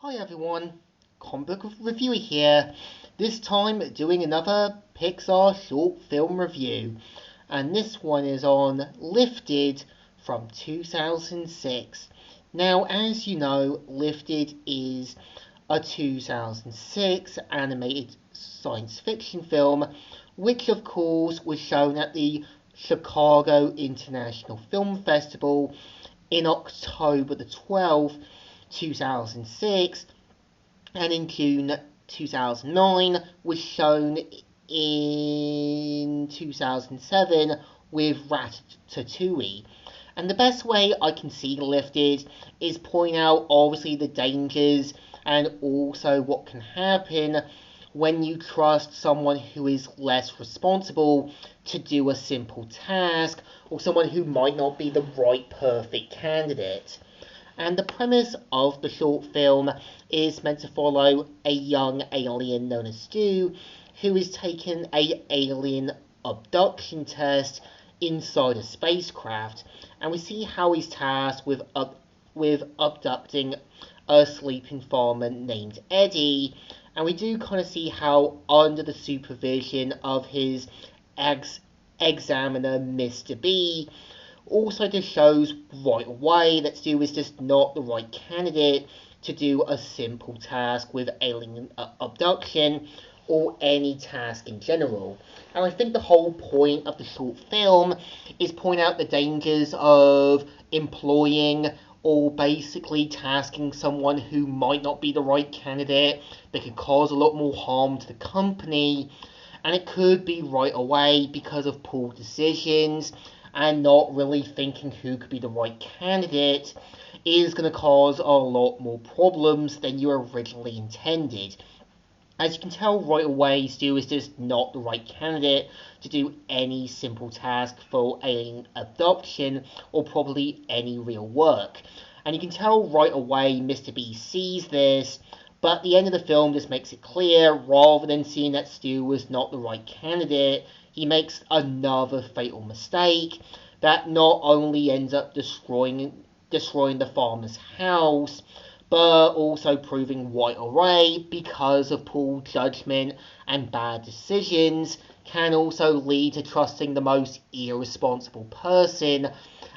Hi everyone, comic book reviewer here. This time doing another Pixar short film review, and this one is on Lifted from 2006. Now, as you know, Lifted is a 2006 animated science fiction film, which of course was shown at the Chicago International Film Festival in October the 12th, 2006, and in June 2009 was shown in 2007 with Ratatouille. And the best way I can see Lifted is point out obviously the dangers and also what can happen when you trust someone who is less responsible to do a simple task, or someone who might not be the right perfect candidate. And the premise of the short film is meant to follow a young alien known as Stu, who is taking a alien abduction test inside a spacecraft, and we see how he's tasked with abducting a sleeping farmer named Eddie, and we do kind of see how, under the supervision of his examiner, Mr. B, also just shows right away that Stu is just not the right candidate to do a simple task with alien abduction or any task in general. And I think the whole point of the short film is point out the dangers of employing or basically tasking someone who might not be the right candidate, that could cause a lot more harm to the company, and it could be right away because of poor decisions and not really thinking who could be the right candidate is going to cause a lot more problems than you originally intended. As you can tell right away, Stu is just not the right candidate to do any simple task for alien abduction or probably any real work. And you can tell right away Mr. B sees this, but the end of the film just makes it clear, rather than seeing that Stu was not the right candidate, he makes another fatal mistake that not only ends up destroying the farmer's house, but also proving right away, because of poor judgment and bad decisions, can also lead to trusting the most irresponsible person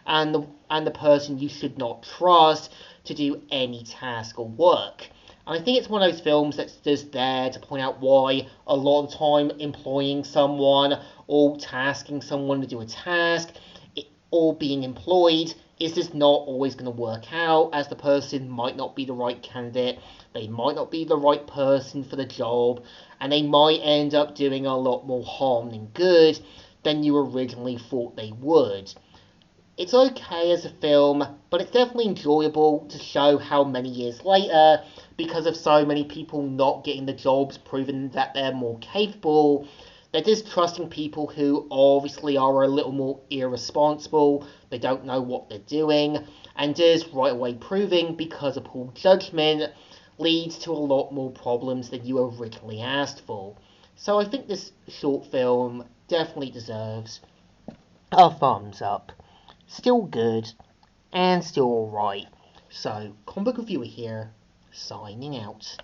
and the person you should not trust to do any task or work. And I think it's one of those films that's just there to point out why a lot of the time employing someone or tasking someone to do a task or being employed is just not always going to work out, as the person might not be the right candidate, they might not be the right person for the job, and they might end up doing a lot more harm than good than you originally thought they would. It's okay as a film, but it's definitely enjoyable to show how many years later, because of so many people not getting the jobs, proving that they're more capable, they're just trusting people who obviously are a little more irresponsible, they don't know what they're doing, and just right away proving, because of poor judgment, leads to a lot more problems than you originally asked for. So I think this short film definitely deserves a thumbs up. Still good, and still alright. So, comic book reviewer here, signing out.